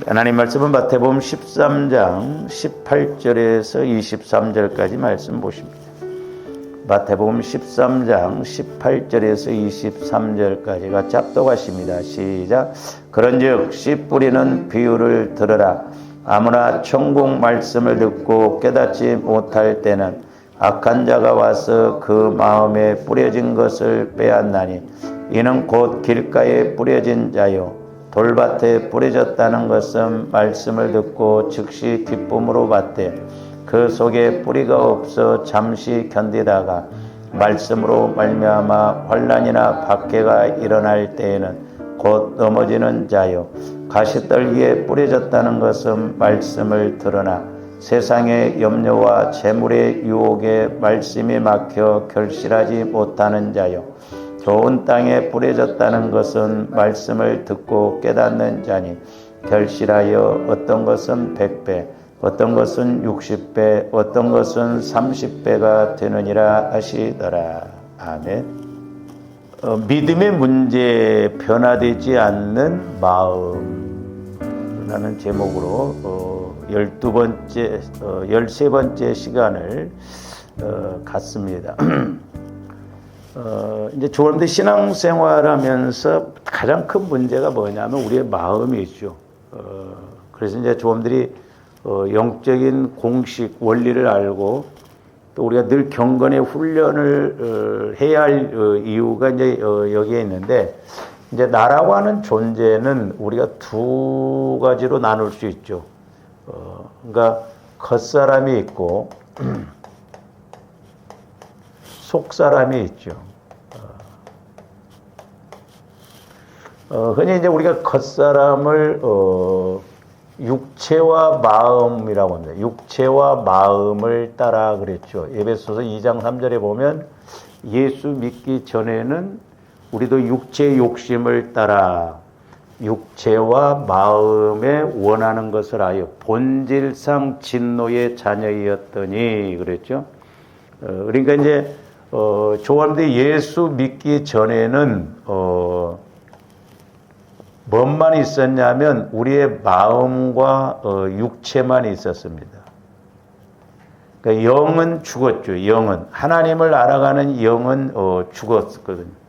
하나님 말씀은 마태복음 13장 18절에서 23절까지 말씀 보십니다. 마태복음 13장 18절에서 23절까지가 짭독하십니다. 시작. 그런즉 씨 뿌리는 비유를 들으라. 아무나 천국 말씀을 듣고 깨닫지 못할 때는 악한 자가 와서 그 마음에 뿌려진 것을 빼앗나니 이는 곧 길가에 뿌려진 자요 돌밭에 뿌려졌다는 것은 말씀을 듣고 즉시 기쁨으로 받되 그 속에 뿌리가 없어 잠시 견디다가 말씀으로 말미암아 환난이나 박해가 일어날 때에는 곧 넘어지는 자요 가시떨기에 뿌려졌다는 것은 말씀을 들으나 세상의 염려와 재물의 유혹에 말씀이 막혀 결실하지 못하는 자요 좋은 땅에 뿌려졌다는 것은 말씀을 듣고 깨닫는 자니 결실하여 어떤 것은 100배 어떤 것은 60배 어떤 것은 30배가 되느니라 하시더라. 아멘. 믿음의 문제 변화되지 않는 마음이라는 제목으로 13번째 시간을 갖습니다. 이제 조원들 신앙생활하면서 가장 큰 문제가 뭐냐면 우리의 마음이죠. 그래서 이제 조원들이 영적인 공식 원리를 알고 또 우리가 늘 경건의 훈련을 해야 할 이유가 이제 여기에 있는데 이제 나라고 하는 존재는 우리가 두 가지로 나눌 수 있죠. 그러니까 겉사람이 있고 속사람이 있죠. 흔히 이제 우리가 겉사람을 육체와 마음이라고 합니다. 육체와 마음을 따라 그랬죠. 에베소서 2장 3절에 보면 예수 믿기 전에는 우리도 육체의 욕심을 따라 육체와 마음에 원하는 것을 하여 본질상 진노의 자녀이었더니 그랬죠. 그러니까 이제 조원들이 예수 믿기 전에는 뭔만 있었냐면 우리의 마음과 육체만 있었습니다. 그러니까 영은 죽었죠. 영은 하나님을 알아가는 영은 죽었거든요.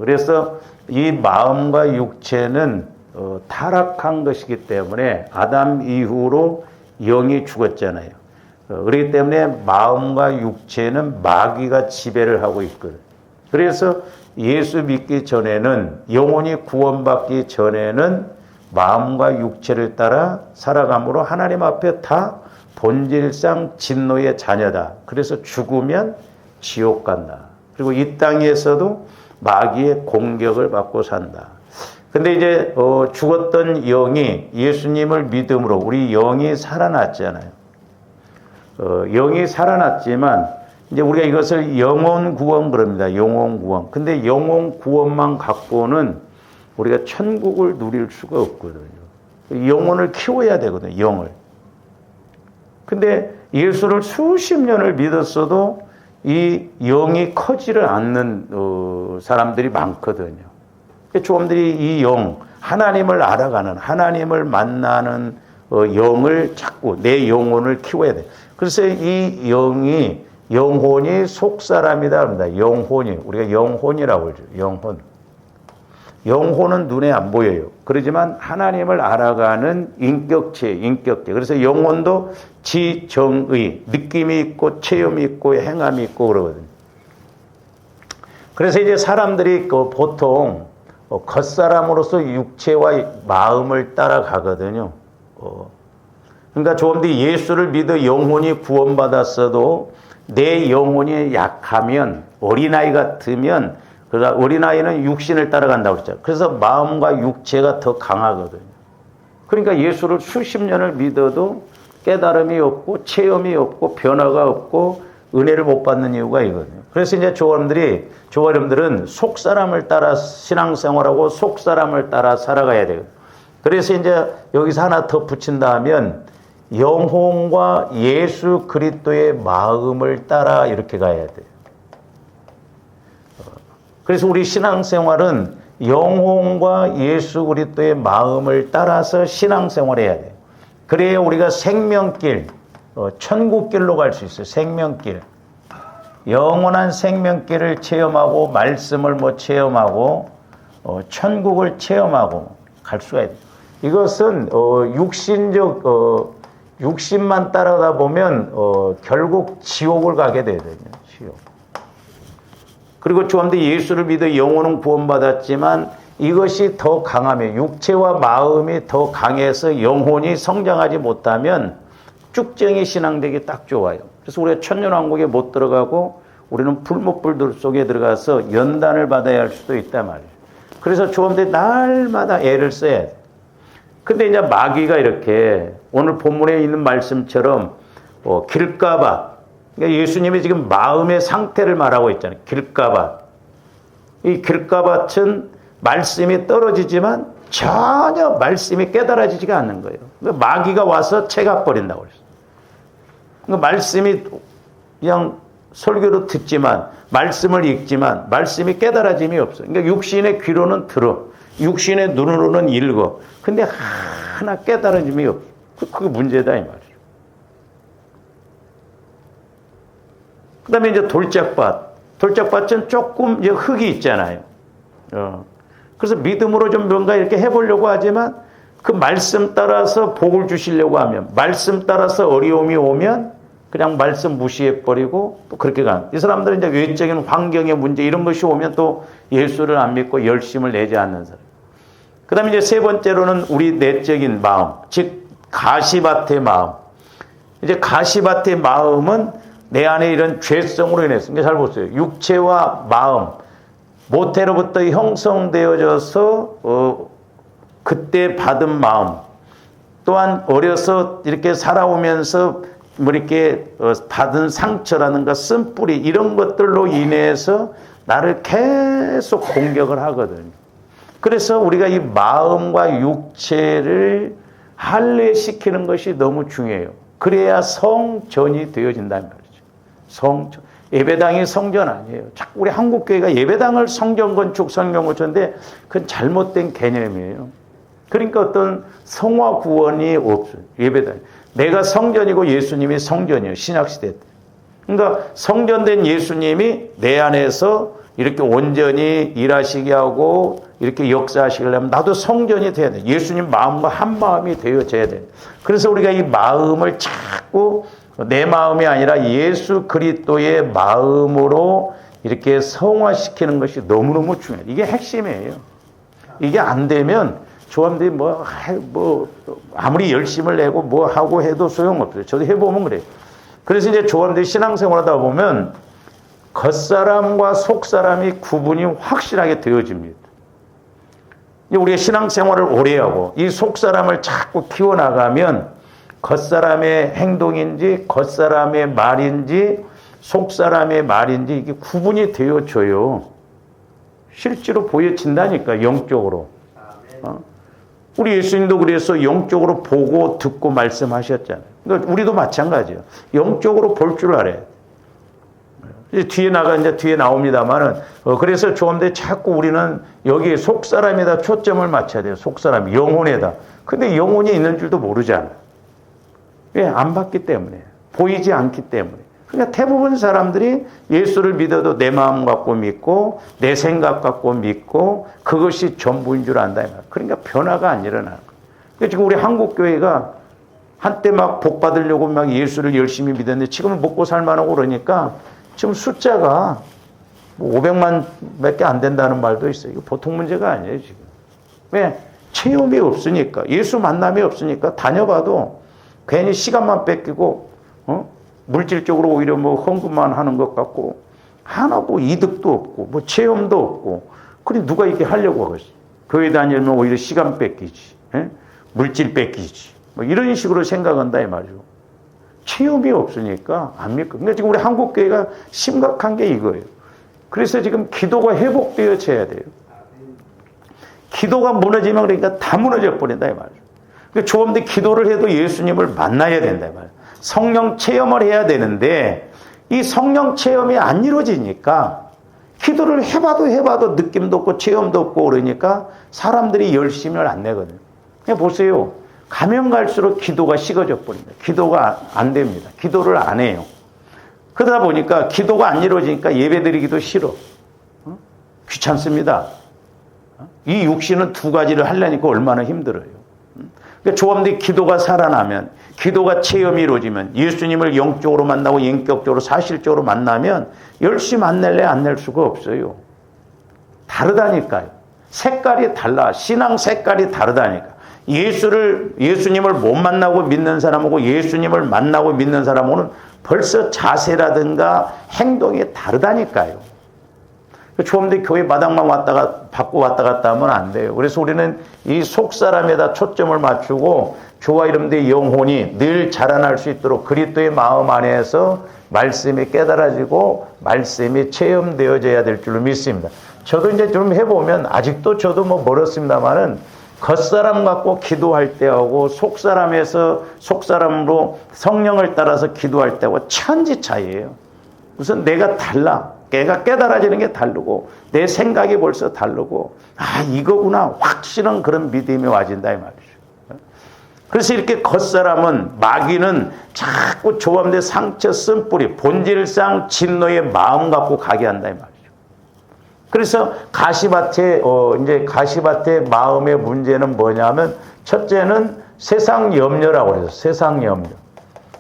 그래서 이 마음과 육체는 타락한 것이기 때문에 아담 이후로 영이 죽었잖아요. 그렇기 때문에 마음과 육체는 마귀가 지배를 하고 있거든요. 그래서 예수 믿기 전에는 영혼이 구원받기 전에는 마음과 육체를 따라 살아감으로 하나님 앞에 다 본질상 진노의 자녀다. 그래서 죽으면 지옥 간다. 그리고 이 땅에서도 마귀의 공격을 받고 산다. 근데 이제 죽었던 영이 예수님을 믿음으로 우리 영이 살아났잖아요. 영이 살아났지만 이제 우리가 이것을 영혼 구원 그럽니다. 영혼 구원. 근데 영혼 구원만 갖고는 우리가 천국을 누릴 수가 없거든요. 영혼을 키워야 되거든요. 영을. 근데 예수를 수십 년을 믿었어도 이 영이 커지를 않는 사람들이 많거든요. 조금들이 이 영, 하나님을 알아가는, 하나님을 만나는 영을 찾고 내 영혼을 키워야 돼. 그래서 이 영혼이 속사람이다 합니다. 영혼이. 우리가 영혼이라고 그러죠. 영혼. 영혼은 눈에 안 보여요. 그러지만 하나님을 알아가는 인격체. 그래서 영혼도 지정의, 느낌이 있고 체험이 있고 행함이 있고 그러거든요. 그래서 이제 사람들이 보통 겉사람으로서 육체와 마음을 따라가거든요. 그러니까 조금들이 예수를 믿어 영혼이 구원받았어도 내 영혼이 약하면 어린아이 같으면 그러니까 어린아이는 육신을 따라간다고 그랬죠. 그래서 마음과 육체가 더 강하거든요. 그러니까 예수를 수십 년을 믿어도 깨달음이 없고 체험이 없고 변화가 없고 은혜를 못 받는 이유가 이거든요. 그래서 이제 여러분들은 속사람을 따라 신앙생활하고 속사람을 따라 살아가야 돼요. 그래서 이제 여기서 하나 더 붙인다 하면 영혼과 예수 그리스도의 마음을 따라 이렇게 가야 돼요. 그래서 우리 신앙생활은 영혼과 예수 그리스도의 마음을 따라서 신앙생활을 해야 돼요. 그래야 우리가 생명길, 천국길로 갈 수 있어요. 생명길. 영원한 생명길을 체험하고 말씀을 체험하고 천국을 체험하고 갈 수가 있어요. 이것은 육신만 따라다 보면 결국 지옥을 가게 되거든요. 지옥. 그리고 조함도 예수를 믿어 영혼은 구원받았지만 이것이 더 강하면 육체와 마음이 더 강해서 영혼이 성장하지 못하면 쭉정이 신앙되기 딱 좋아요. 그래서 우리가 천년왕국에 못 들어가고 우리는 불못불 속에 들어가서 연단을 받아야 할 수도 있단 말이에요. 그래서 조함도 날마다 애를 써야 돼요. 근데 이제 마귀가 이렇게 오늘 본문에 있는 말씀처럼 길가밭, 그러니까 예수님이 지금 마음의 상태를 말하고 있잖아요. 길가밭. 이 길가밭은 말씀이 떨어지지만 전혀 말씀이 깨달아지지가 않는 거예요. 그러니까 마귀가 와서 채가버린다고 그랬어요. 그러니까 말씀이 그냥 설교로 듣지만 말씀을 읽지만 말씀이 깨달아짐이 없어요. 그러니까 육신의 귀로는 들어. 육신의 눈으로는 읽어. 근데 하나 깨달아짐이 없어. 그게 문제다 이 말이죠. 그 다음에 이제 돌짝밭. 돌짝밭은 조금 이제 흙이 있잖아요. 그래서 믿음으로 좀 뭔가 이렇게 해보려고 하지만 그 말씀 따라서 복을 주시려고 하면 말씀 따라서 어려움이 오면 그냥 말씀 무시해버리고 또 그렇게 가는. 이 사람들은 이제 외적인 환경의 문제 이런 것이 오면 또 예수를 안 믿고 열심을 내지 않는 사람. 그 다음에 이제 세 번째로는 우리 내적인 마음, 즉 가시밭의 마음. 이제 가시밭의 마음은 내 안에 이런 죄성으로 인해서, 그러니까 잘 보세요. 육체와 마음, 모태로부터 형성되어져서 그때 받은 마음, 또한 어려서 이렇게 살아오면서 이렇게 받은 상처라든가 쓴뿌리 이런 것들로 인해서 나를 계속 공격을 하거든요. 그래서 우리가 이 마음과 육체를 할례시키는 것이 너무 중요해요. 그래야 성전이 되어진다는 말이죠. 성전. 예배당이 성전 아니에요. 자꾸 우리 한국교회가 예배당을 성전 건축, 성경 건축인데 그건 잘못된 개념이에요. 그러니까 어떤 성화 구원이 없어요. 예배당. 내가 성전이고 예수님이 성전이에요. 신약시대 때. 그러니까 성전된 예수님이 내 안에서 이렇게 온전히 일하시게 하고 이렇게 역사하시려면 나도 성전이 돼야 돼. 예수님 마음과 한 마음이 되어져야 돼. 그래서 우리가 이 마음을 자꾸 내 마음이 아니라 예수 그리스도의 마음으로 이렇게 성화시키는 것이 너무너무 중요해요. 이게 핵심이에요. 이게 안 되면 조함들이 아무리 열심을 내고 뭐 하고 해도 소용없어요. 저도 해보면 그래요. 그래서 이제 조함들이 신앙생활 하다 보면 겉사람과 속사람이 구분이 확실하게 되어집니다. 우리가 신앙생활을 오래 하고 이 속사람을 자꾸 키워나가면 겉사람의 행동인지 겉사람의 말인지 속사람의 말인지 이게 구분이 되어져요. 실제로 보여진다니까 영적으로. 우리 예수님도 그래서 영적으로 보고 듣고 말씀하셨잖아요. 그러니까 우리도 마찬가지예요. 영적으로 볼 줄 알아요. 이제 뒤에 나옵니다만은, 그래서 조금더 자꾸 우리는 여기 속사람에다 초점을 맞춰야 돼요. 속사람, 영혼에다. 근데 영혼이 있는 줄도 모르잖아요. 왜? 안 봤기 때문에. 보이지 않기 때문에. 그러니까 대부분 사람들이 예수를 믿어도 내 마음 갖고 믿고, 내 생각 갖고 믿고, 그것이 전부인 줄 안다. 그러니까 변화가 안 일어나는 거예요. 그러니까 지금 우리 한국교회가 한때 막 복 받으려고 막 예수를 열심히 믿었는데 지금은 먹고 살만하고 그러니까 지금 숫자가 500만 밖에 안 된다는 말도 있어요. 이거 보통 문제가 아니에요, 지금. 왜? 체험이 없으니까. 예수 만남이 없으니까 다녀봐도 괜히 시간만 뺏기고, 물질적으로 오히려 헌금만 하는 것 같고, 하나도 이득도 없고, 체험도 없고, 그래, 누가 이렇게 하려고 하겠어. 교회 다니면 오히려 시간 뺏기지, 물질 뺏기지. 이런 식으로 생각한다, 이 말이죠. 체험이 없으니까 안 믿고. 그러니까 지금 우리 한국교회가 심각한 게 이거예요. 그래서 지금 기도가 회복되어져야 돼요. 기도가 무너지면 그러니까 다 무너져 버린다, 이 말이죠. 그러니까 조금 더 기도를 해도 예수님을 만나야 된다, 이 말이에요. 성령 체험을 해야 되는데 이 성령 체험이 안 이루어지니까 기도를 해봐도 느낌도 없고 체험도 없고 그러니까 사람들이 열심을 안 내거든요. 그냥 보세요. 가면 갈수록 기도가 식어져 버립니다. 기도가 안 됩니다. 기도를 안 해요. 그러다 보니까 기도가 안 이루어지니까 예배드리기도 싫어. 귀찮습니다. 이 육신은 두 가지를 하려니까 얼마나 힘들어요. 그러니까 조합들이 기도가 살아나면, 기도가 체험이 이루어지면, 예수님을 영적으로 만나고 인격적으로 사실적으로 만나면 열심히 안 낼래 안 낼 수가 없어요. 다르다니까요. 색깔이 달라. 신앙 색깔이 다르다니까. 예수님을 못 만나고 믿는 사람하고 예수님을 만나고 믿는 사람하고는 벌써 자세라든가 행동이 다르다니까요. 조금들 교회 마당만 받고 왔다 갔다 하면 안 돼요. 그래서 우리는 이 속사람에다 초점을 맞추고 주와 이름된 영혼이 늘 자라날 수 있도록 그리스도의 마음 안에서 말씀이 깨달아지고 말씀이 체험되어져야 될 줄로 믿습니다. 저도 이제 좀 해보면 아직도 저도 뭐 멀었습니다만은 겉사람 갖고 기도할 때하고 속사람으로 성령을 따라서 기도할 때하고 천지 차이예요. 우선 내가 달라. 내가 깨달아지는 게 다르고 내 생각이 벌써 다르고 이거구나 확실한 그런 믿음이 와진다 이 말이죠. 그래서 이렇게 겉사람은 마귀는 자꾸 조합된 상처 쓴뿌리 본질상 진노의 마음 갖고 가게 한다 이 말이죠. 그래서 가시밭의 마음의 문제는 뭐냐면 첫째는 세상 염려라고 그래서 세상 염려.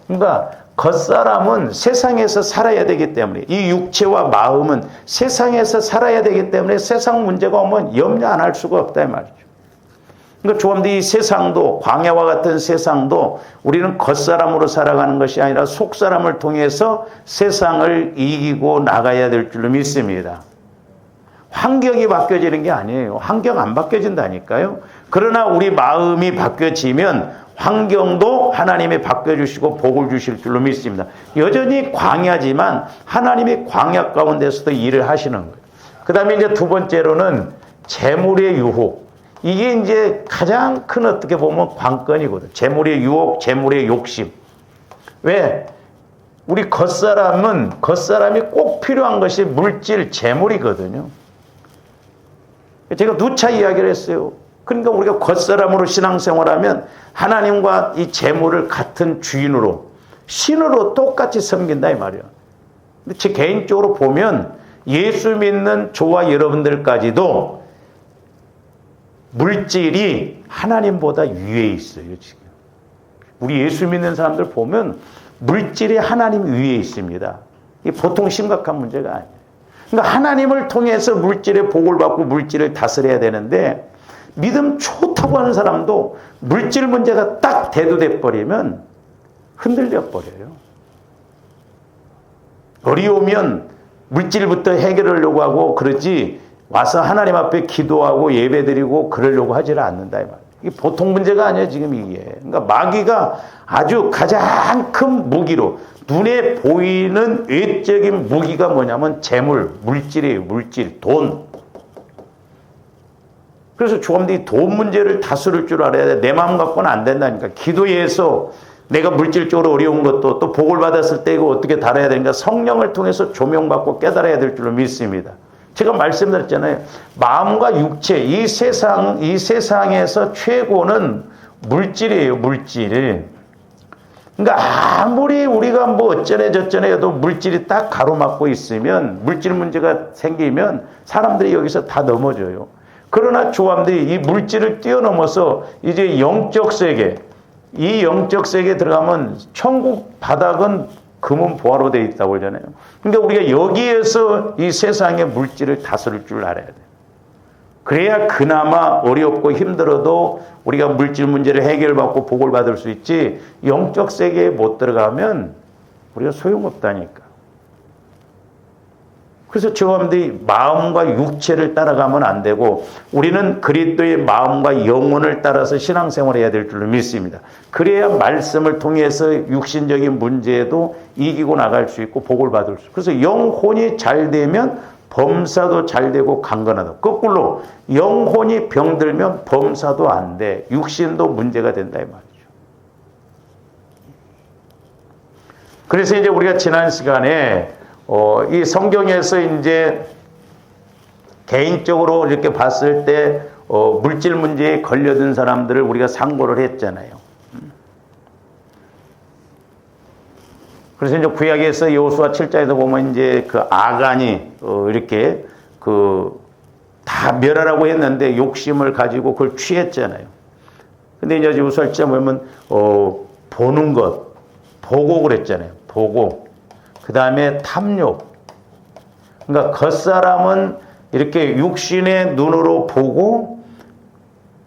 그러니까 겉사람은 세상에서 살아야 되기 때문에 이 육체와 마음은 세상에서 살아야 되기 때문에 세상 문제가 오면 염려 안 할 수가 없다 이 말이죠. 그러니까 조금도 이 세상도 광야와 같은 세상도 우리는 겉사람으로 살아가는 것이 아니라 속사람을 통해서 세상을 이기고 나가야 될 줄로 믿습니다. 환경이 바뀌어지는 게 아니에요. 환경 안 바뀌어진다니까요. 그러나 우리 마음이 바뀌어지면 환경도 하나님이 바뀌어주시고 복을 주실 줄로 믿습니다. 여전히 광야지만 하나님이 광야 가운데서도 일을 하시는 거예요. 그 다음에 이제 두 번째로는 재물의 유혹. 이게 이제 가장 큰 어떻게 보면 관건이거든. 재물의 유혹, 재물의 욕심. 왜? 우리 겉사람이 꼭 필요한 것이 물질, 재물이거든요. 제가 누차 이야기를 했어요. 그러니까 우리가 겉사람으로 신앙생활하면 하나님과 이 재물을 같은 주인으로 신으로 똑같이 섬긴다 이 말이에요. 근데 제 개인적으로 보면 예수 믿는 저와 여러분들까지도 물질이 하나님보다 위에 있어요. 지금 우리 예수 믿는 사람들 보면 물질이 하나님 위에 있습니다. 이게 보통 심각한 문제가 아니에요. 그러니까 하나님을 통해서 물질의 복을 받고 물질을 다스려야 되는데 믿음 좋다고 하는 사람도 물질 문제가 딱 대두돼 버리면 흔들려 버려요. 어려우면 물질부터 해결하려고 하고 그러지 와서 하나님 앞에 기도하고 예배드리고 그러려고 하지를 않는다 이 말. 이게 보통 문제가 아니에요 지금 이게. 그러니까 마귀가 아주 가장 큰 무기로 눈에 보이는 외적인 무기가 뭐냐면 재물, 물질이에요. 물질, 돈. 그래서 조금도 돈 문제를 다스릴 줄 알아야 돼. 내 마음 갖고는 안 된다니까. 기도에서 내가 물질적으로 어려운 것도 또 복을 받았을 때 이거 어떻게 다뤄야 되는가. 성령을 통해서 조명받고 깨달아야 될 줄로 믿습니다. 제가 말씀드렸잖아요. 마음과 육체, 이 세상에서 최고는 물질이에요. 물질. 그러니까 아무리 우리가 뭐 어쩌네 저쩌네 해도 물질이 딱 가로막고 있으면 물질 문제가 생기면 사람들이 여기서 다 넘어져요. 그러나 조함들이 이 물질을 뛰어넘어서 이제 영적 세계, 이 영적 세계에 들어가면 천국 바닥은 금은 보화로 되어 있다고 그러잖아요. 그러니까 우리가 여기에서 이 세상의 물질을 다스릴 줄 알아야 돼요. 그래야 그나마 어렵고 힘들어도 우리가 물질 문제를 해결받고 복을 받을 수 있지 영적 세계에 못 들어가면 우리가 소용없다니까. 그래서 저함들이 마음과 육체를 따라가면 안 되고 우리는 그리스도의 마음과 영혼을 따라서 신앙생활을 해야 될 줄로 믿습니다. 그래야 말씀을 통해서 육신적인 문제에도 이기고 나갈 수 있고 복을 받을 수 있고. 그래서 영혼이 잘 되면 범사도 잘 되고 강건하다. 거꾸로 영혼이 병들면 범사도 안 돼. 육신도 문제가 된다 이 말이죠. 그래서 이제 우리가 지난 시간에 이 성경에서 이제 개인적으로 이렇게 봤을 때 물질 문제에 걸려든 사람들을 우리가 상고를 했잖아요. 그래서 이제 구약에서 여호수아 7장에서 보면 이제 그 아간이 이렇게 다 멸하라고 했는데 욕심을 가지고 그걸 취했잖아요. 근데 이제 여호수아 7장 보면 보는 것, 보고 그랬잖아요. 보고. 그 다음에 탐욕. 그러니까 겉사람은 이렇게 육신의 눈으로 보고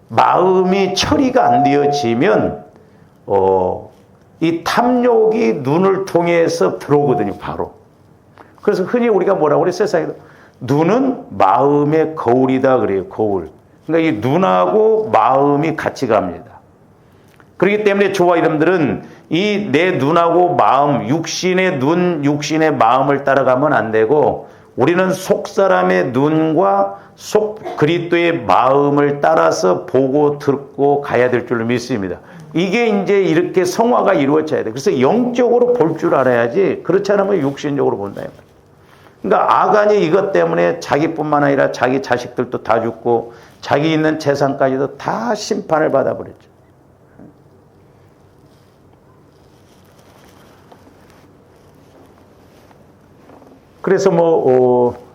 마음이 처리가 안 되어지면 이 탐욕이 눈을 통해서 들어오거든요. 바로. 그래서 흔히 우리가 뭐라고 그래? 세상에서 눈은 마음의 거울이다 그래요. 거울. 그러니까 이 눈하고 마음이 같이 갑니다. 그렇기 때문에 저와 여러분들은 이 내 눈하고 마음, 육신의 눈, 육신의 마음을 따라가면 안 되고 우리는 속사람의 눈과 그리스도의 마음을 따라서 보고 듣고 가야 될 줄로 믿습니다. 이게 이제 이렇게 성화가 이루어져야 돼. 그래서 영적으로 볼 줄 알아야지 그렇지 않으면 육신적으로 본다. 그러니까 아간이 이것 때문에 자기뿐만 아니라 자기 자식들도 다 죽고 자기 있는 재산까지도 다 심판을 받아버렸죠. 그래서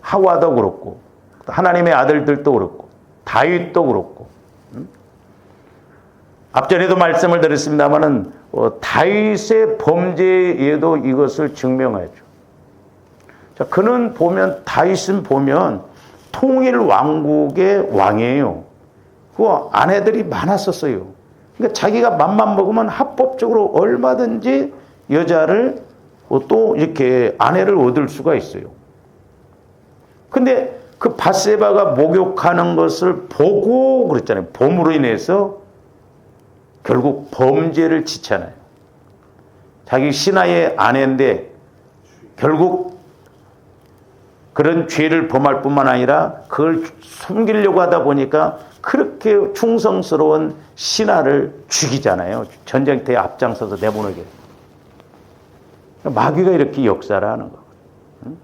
하와도 그렇고 하나님의 아들들도 그렇고 다윗도 그렇고 앞전에도 말씀을 드렸습니다마는 다윗의 범죄에도 이것을 증명하죠. 자, 그는 보면 다윗은 보면 통일 왕국의 왕이에요. 그 아내들이 많았었어요. 그러니까 자기가 맘만 먹으면 합법적으로 얼마든지 여자를 또 이렇게 아내를 얻을 수가 있어요. 근데 그 밧세바가 목욕하는 것을 보고 그랬잖아요. 봄으로 인해서 결국 범죄를 짓잖아요. 자기 신하의 아내인데 결국 그런 죄를 범할 뿐만 아니라 그걸 숨기려고 하다 보니까 그렇게 충성스러운 신하를 죽이잖아요. 전쟁터에 앞장서서 내보내게. 마귀가 이렇게 역사를 하는 거거든요.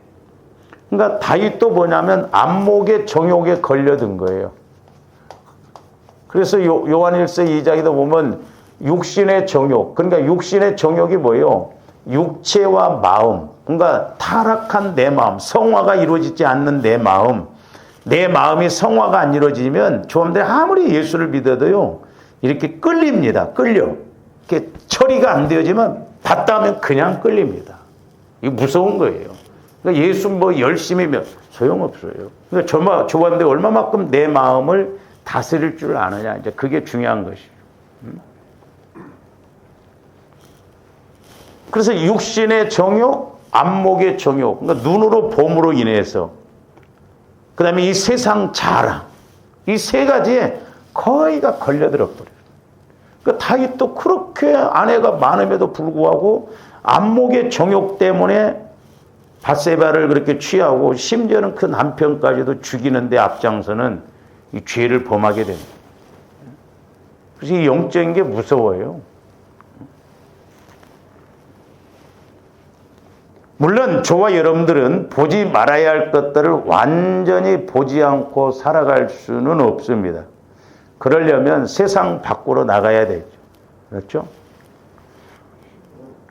그러니까 다윗도 뭐냐면 안목의 정욕에 걸려든 거예요. 그래서 요한일서 2장에도 보면 육신의 정욕, 그러니까 육신의 정욕이 뭐예요? 육체와 마음, 그러니까 타락한 내 마음, 성화가 이루어지지 않는 내 마음이 성화가 안 이루어지면 조금들 아무리 예수를 믿어도요 이렇게 끌립니다. 끌려. 이렇게 처리가 안 되어지면 봤다 하면 그냥 끌립니다. 이게 무서운 거예요. 그러니까 예수 열심히 소용없어요. 그러니까 저한테 얼마만큼 내 마음을 다스릴 줄 아느냐. 이제 그게 중요한 것이죠. 그래서 육신의 정욕, 안목의 정욕, 그러니까 눈으로 봄으로 인해서, 그 다음에 이 세상 자랑, 이 세 가지에 거의가 걸려들어버려요. 그러니까 다윗도 그렇게 아내가 많음에도 불구하고 안목의 정욕 때문에 밧세바를 그렇게 취하고 심지어는 그 남편까지도 죽이는데 앞장서는 이 죄를 범하게 됩니다. 그래서 이 영적인 게 무서워요. 물론 저와 여러분들은 보지 말아야 할 것들을 완전히 보지 않고 살아갈 수는 없습니다. 그러려면 세상 밖으로 나가야 되죠. 그렇죠?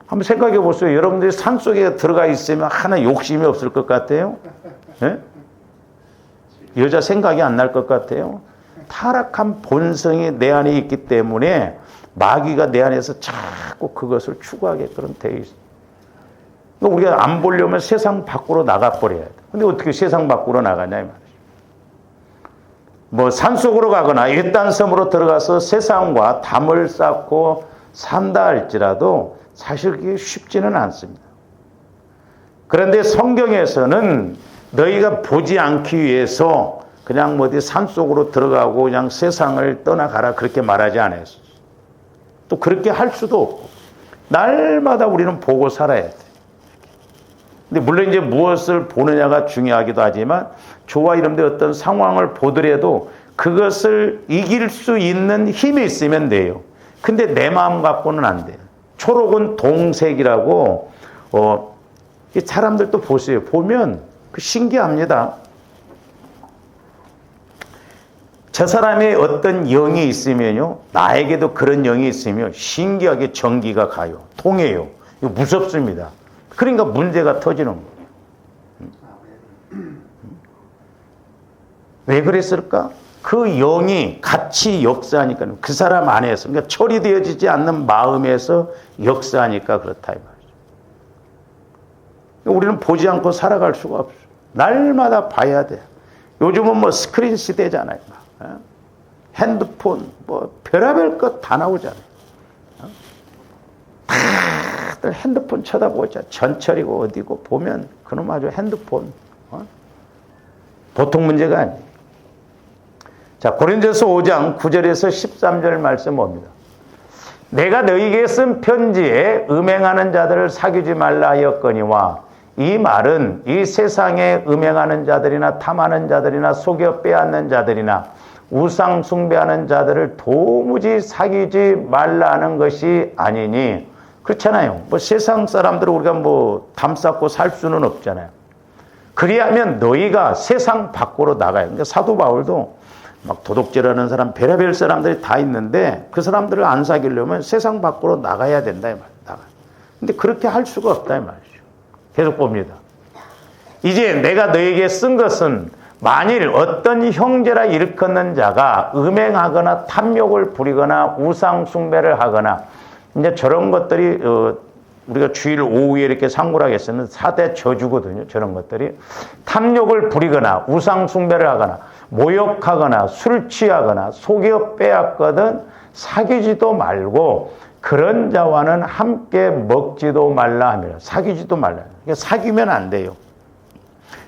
한번 생각해 보세요. 여러분들이 산속에 들어가 있으면 하나 욕심이 없을 것 같아요? 네? 여자 생각이 안 날 것 같아요? 타락한 본성이 내 안에 있기 때문에 마귀가 내 안에서 자꾸 그것을 추구하게끔 돼 있어요. 우리가 안 보려면 세상 밖으로 나가버려야 돼. 근데 어떻게 세상 밖으로 나가냐 이 말이죠. 산속으로 가거나 일단 섬으로 들어가서 세상과 담을 쌓고 산다 할지라도 사실 그게 쉽지는 않습니다. 그런데 성경에서는 너희가 보지 않기 위해서 그냥 어디 산속으로 들어가고 그냥 세상을 떠나가라 그렇게 말하지 않았어요. 또 그렇게 할 수도 없고 날마다 우리는 보고 살아야 돼. 근데 물론 이제 무엇을 보느냐가 중요하기도 하지만 저와 여러분들 어떤 상황을 보더라도 그것을 이길 수 있는 힘이 있으면 돼요. 근데 내 마음 갖고는 안 돼요. 초록은 동색이라고 이 사람들도 보세요. 보면 신기합니다. 저 사람의 어떤 영이 있으면요, 나에게도 그런 영이 있으면 신기하게 전기가 가요. 통해요. 이거 무섭습니다. 그러니까 문제가 터지는 거예요. 왜 그랬을까? 그 영이 같이 역사하니까, 그 사람 안에서, 그러니까 처리되어지지 않는 마음에서 역사하니까 그렇다 이 말이죠. 우리는 보지 않고 살아갈 수가 없어. 날마다 봐야 돼. 요즘은 뭐 스크린 시대잖아요. 핸드폰, 뭐 별의별 것 다 나오잖아요. 다들 핸드폰 쳐다보자. 전철이고 어디고 보면 그놈 아주 핸드폰. 보통 문제가 아니에요. 자, 고린도서 5장 9절에서 13절 말씀 봅니다. 내가 너희에게 쓴 편지에 음행하는 자들을 사귀지 말라 하였거니와, 이 말은 이 세상에 음행하는 자들이나 탐하는 자들이나 속여 빼앗는 자들이나 우상 숭배하는 자들을 도무지 사귀지 말라는 것이 아니니. 그렇잖아요. 뭐 세상 사람들을 우리가 뭐 담쌓고 살 수는 없잖아요. 그리하면 너희가 세상 밖으로 나가요. 그러니까 사도 바울도 막 도둑질하는 사람, 별의별 사람들이 다 있는데 그 사람들을 안 사귀려면 세상 밖으로 나가야 된다 이 말이에요. 나가. 근데 그렇게 할 수가 없다 이 말이죠. 계속 봅니다. 이제 내가 너에게 쓴 것은 만일 어떤 형제라 일컫는 자가 음행하거나 탐욕을 부리거나 우상 숭배를 하거나, 이제 저런 것들이 우리가 주일 오후에 이렇게 상고를 하겠으면 4대 저주거든요. 저런 것들이 탐욕을 부리거나 우상 숭배를 하거나 모욕하거나 술 취하거나 속여 빼앗거든 사귀지도 말고 그런 자와는 함께 먹지도 말라 하며. 사귀지도 말라. 그러니까 사귀면 안 돼요.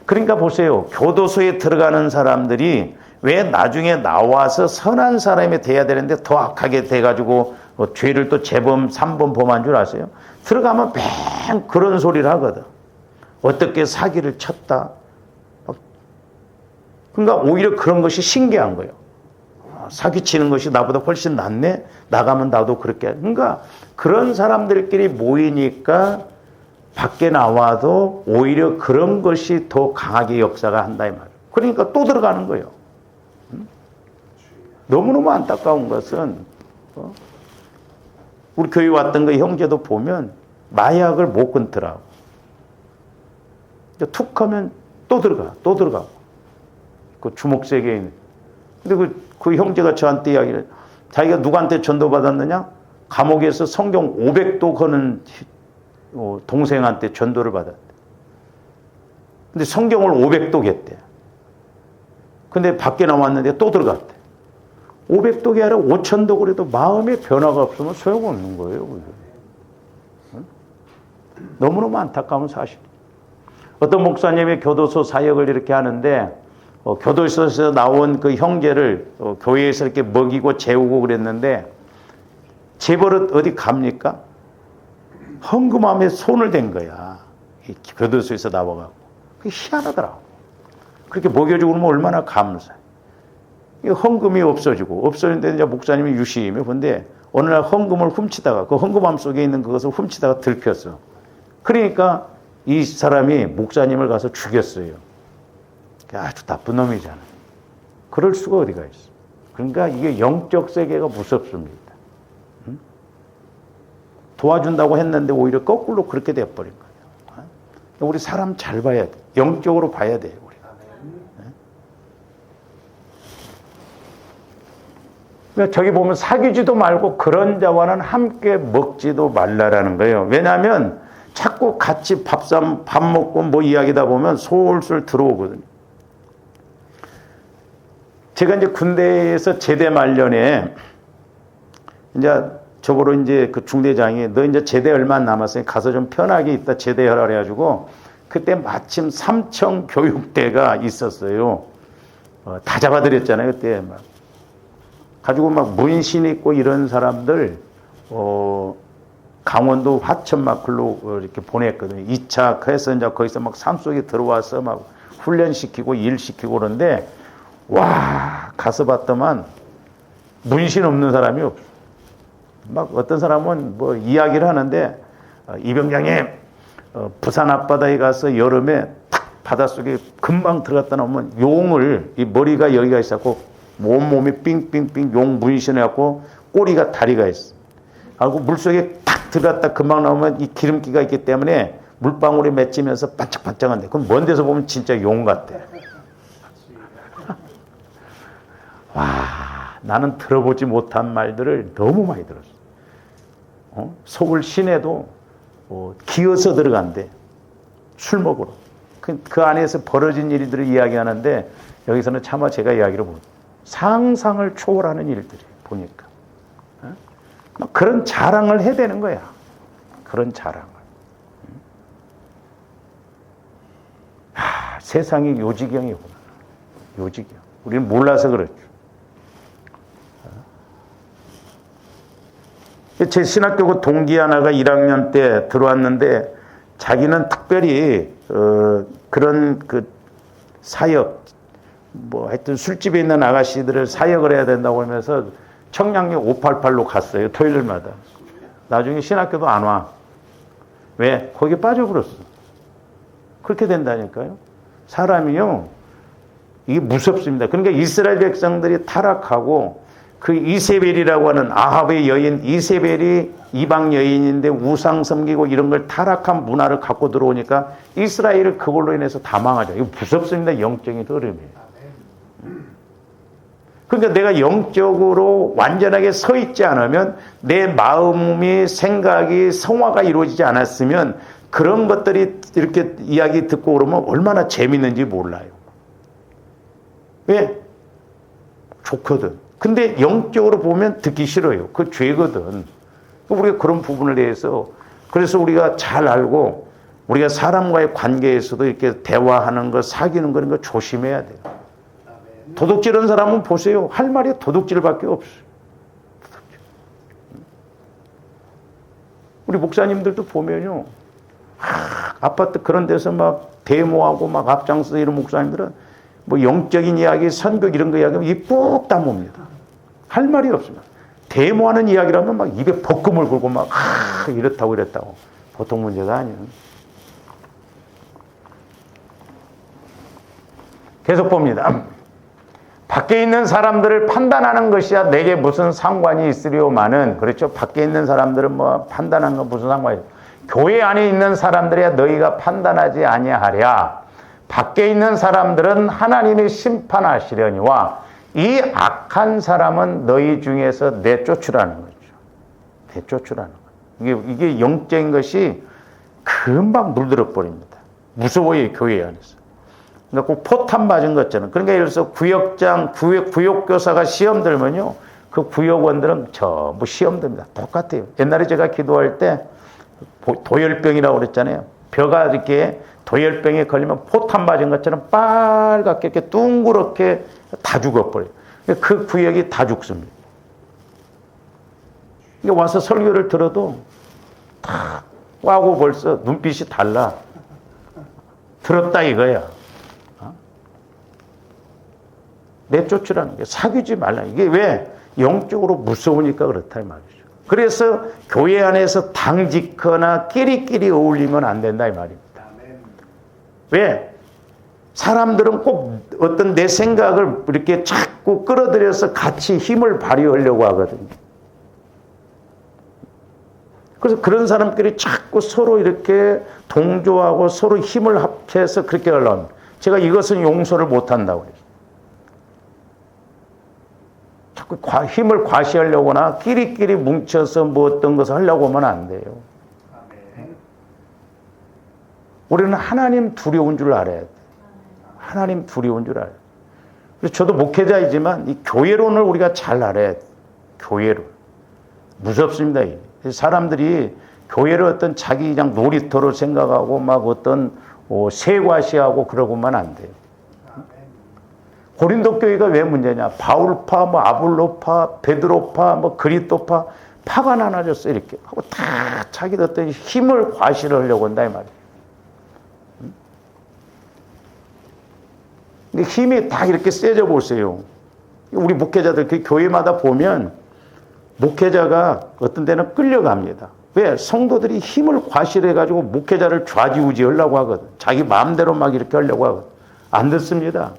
그러니까 보세요. 교도소에 들어가는 사람들이 왜 나중에 나와서 선한 사람이 돼야 되는데 더 악하게 돼가지고 죄를 또 재범 3번 범한 줄 아세요? 들어가면 맹 그런 소리를 하거든. 어떻게 사기를 쳤다. 그러니까 오히려 그런 것이 신기한 거예요. 사기치는 것이 나보다 훨씬 낫네? 나가면 나도 그렇게. 그러니까 그런 사람들끼리 모이니까 밖에 나와도 오히려 그런 것이 더 강하게 역사가 한다 이 말이에요. 그러니까 또 들어가는 거예요. 너무너무 안타까운 것은 우리 교회 왔던 그 형제도 보면 마약을 못 끊더라고. 툭 하면 또 들어가고. 그 주먹세계에 있는. 근데 그 형제가 저한테 이야기를, 자기가 누구한테 전도받았느냐? 감옥에서 성경 500도 거는 동생한테 전도를 받았대. 근데 성경을 500도 겠대. 근데 밖에 나왔는데 또 들어갔대. 500독이 아니라 5,000독 그래도 마음의 변화가 없으면 소용없는 거예요. 너무너무 안타까운 사실. 어떤 목사님이 교도소 사역을 이렇게 하는데 교도소에서 나온 그 형제를 교회에서 이렇게 먹이고 재우고 그랬는데 재벌은 어디 갑니까? 헌금함에 손을 댄 거야. 교도소에서 나와가고. 그게 희한하더라고. 그렇게 먹여주고 그러면 얼마나 감사해. 헌금이 없어지는데 이제 목사님이 유심히 본데 어느 날 헌금을 훔치다가 그 헌금함 속에 있는 그것을 훔치다가 들켰어. 그러니까 이 사람이 목사님을 가서 죽였어요. 아주 나쁜 놈이잖아. 그럴 수가 어디가 있어. 그러니까 이게 영적 세계가 무섭습니다. 응? 도와준다고 했는데 오히려 거꾸로 그렇게 돼버린 거예요. 우리 사람 잘 봐야 돼. 영적으로 봐야 돼요. 그러니까 저기 보면 사귀지도 말고 그런 자와는 함께 먹지도 말라라는 거예요. 왜냐하면 자꾸 같이 밥 먹고 뭐 이야기다 보면 솔솔 들어오거든요. 제가 이제 군대에서 제대 말년에 이제 저보러 이제 그 중대장이 너 이제 제대 얼마 안 남았으니 가서 좀 편하게 있다 제대하라 그래가지고 그때 마침 삼청 교육대가 있었어요. 다 잡아들였잖아요. 그때 막. 가지고 막 문신 있고 이런 사람들 강원도 화천마을로 이렇게 보냈거든요. 2차 해서 이제 거기서 막 산속에 들어와서 막 훈련시키고 일시키고 그러는데 와 가서 봤더만 문신 없는 사람이 없어. 막 어떤 사람은 뭐 이야기를 하는데 이 병장이 부산 앞바다에 가서 여름에 탁 바닷속에 금방 들어갔다 나오면 용을 이 머리가 여기가 있었고 온몸이 삥삥삥 용 문신해갖고 꼬리가 다리가 있어. 그리고 물속에 탁 들어갔다 금방 나오면 이 기름기가 있기 때문에 물방울이 맺히면서 반짝반짝한데 그럼 먼 데서 보면 진짜 용 같아. 와, 나는 들어보지 못한 말들을 너무 많이 들었어. 서울 시내도 기어서 들어간대. 술 먹으러. 그 안에서 벌어진 일들을 이야기하는데 여기서는 차마 제가 이야기를 못. 상상을 초월하는 일들이 보니까. 그런 자랑을 해야 되는 거야. 그런 자랑을. 세상이 요지경이구나. 요지경. 우리는 몰라서 그렇죠. 제 신학교 동기 하나가 1학년 때 들어왔는데 자기는 특별히 그런 그 사역 하여튼 술집에 있는 아가씨들을 사역을 해야 된다고 하면서 청량리 588로 갔어요. 토요일마다. 나중에 신학교도 안 와. 왜? 거기에 빠져버렸어. 그렇게 된다니까요. 사람이요. 이게 무섭습니다. 그러니까 이스라엘 백성들이 타락하고 그 이세벨이라고 하는 아합의 여인 이세벨이 이방 여인인데 우상 섬기고 이런 걸 타락한 문화를 갖고 들어오니까 이스라엘을 그걸로 인해서 다 망하죠. 이거 무섭습니다. 영적인 흐름이에요. 그러니까 내가 영적으로 완전하게 서 있지 않으면 내 마음이 생각이 성화가 이루어지지 않았으면 그런 것들이 이렇게 이야기 듣고 그러면 얼마나 재밌는지 몰라요. 왜? 좋거든. 근데 영적으로 보면 듣기 싫어요. 그 죄거든. 우리가 그런 부분에 대해서 그래서 우리가 잘 알고 우리가 사람과의 관계에서도 이렇게 대화하는 거 사귀는 거 이런 거 조심해야 돼요. 도둑질하는 사람은 보세요. 할 말이 도둑질밖에 없어요. 우리 목사님들도 보면요. 아파트 그런 데서 막 데모하고 막 앞장서 이런 목사님들은 뭐 영적인 이야기, 선교 이런 거 이야기하면 입 푹 다뭅니다. 할 말이 없습니다. 데모하는 이야기라면 막 입에 볶음을 걸고 막 이렇다고 이랬다고. 보통 문제가 아니에요. 계속 봅니다. 밖에 있는 사람들을 판단하는 것이야 내게 무슨 상관이 있으려마는 그렇죠. 밖에 있는 사람들은 뭐 판단하는 건 무슨 상관이 있어. 교회 안에 있는 사람들이야 너희가 판단하지 아니하랴. 밖에 있는 사람들은 하나님이 심판하시려니와 이 악한 사람은 너희 중에서 내쫓으라는 거죠. 내쫓으라는 거예요. 이게 영적인 것이 금방 물들어 버립니다. 무서워요, 교회 안에서. 그러니까 꼭 포탄 맞은 것처럼. 그러니까 예를 들어서 구역장, 구역교사가 시험 들면요. 그 구역원들은 전부 시험 듭니다. 똑같아요. 옛날에 제가 기도할 때 도열병이라고 그랬잖아요. 벼가 이렇게 도열병에 걸리면 포탄 맞은 것처럼 빨갛게 이렇게 둥그렇게 다 죽어버려요. 그 구역이 다 죽습니다. 와서 설교를 들어도 다 와고 벌써 눈빛이 달라. 들었다 이거야. 내쫓으라는 게 사귀지 말라. 이게 왜? 영적으로 무서우니까 그렇다 이 말이죠. 그래서 교회 안에서 당직거나 끼리끼리 어울리면 안 된다 이 말입니다. 왜? 사람들은 꼭 어떤 내 생각을 이렇게 자꾸 끌어들여서 같이 힘을 발휘하려고 하거든요. 그래서 그런 사람끼리 자꾸 서로 이렇게 동조하고 서로 힘을 합해서 그렇게 하려고 합니다. 제가 이것은 용서를 못한다고 그랬어요. 자꾸 힘을 과시하려거나 끼리끼리 뭉쳐서 뭐 어떤 것을 하려고 하면 안 돼요. 우리는 하나님 두려운 줄 알아야 돼. 하나님 두려운 줄 알아요. 그래서 저도 목회자이지만 이 교회론을 우리가 잘 알아야 돼. 교회론. 무섭습니다. 사람들이 교회를 어떤 자기 그냥 놀이터로 생각하고 막 어떤 세과시하고 그러고만 안 돼요. 고린도 교회가 왜 문제냐? 바울파, 뭐 아볼로파, 베드로파, 뭐 그리스도파 파가 나눠졌어 이렇게 하고 다 자기들 어떤 힘을 과시를 하려고 한다 이 말이에요. 근데 힘이 다 이렇게 세져 보세요. 우리 목회자들 그 교회마다 보면 목회자가 어떤 데는 끌려갑니다. 왜? 성도들이 힘을 과시해가지고 목회자를 좌지우지 하려고 하거든. 자기 마음대로 막 이렇게 하려고 하거든. 안 듣습니다.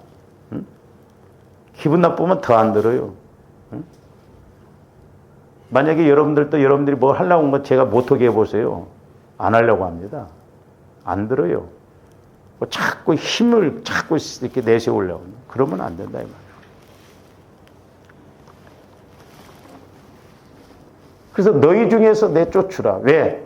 기분 나쁘면 더 안 들어요. 응? 만약에 여러분들이 뭐 하려고 한 거 제가 못하게 해보세요. 안 하려고 합니다. 안 들어요. 뭐 자꾸 힘을 자꾸 이렇게 내세우려고. 그러면 안 된다, 이 말이에요. 그래서 너희 중에서 내쫓으라. 왜?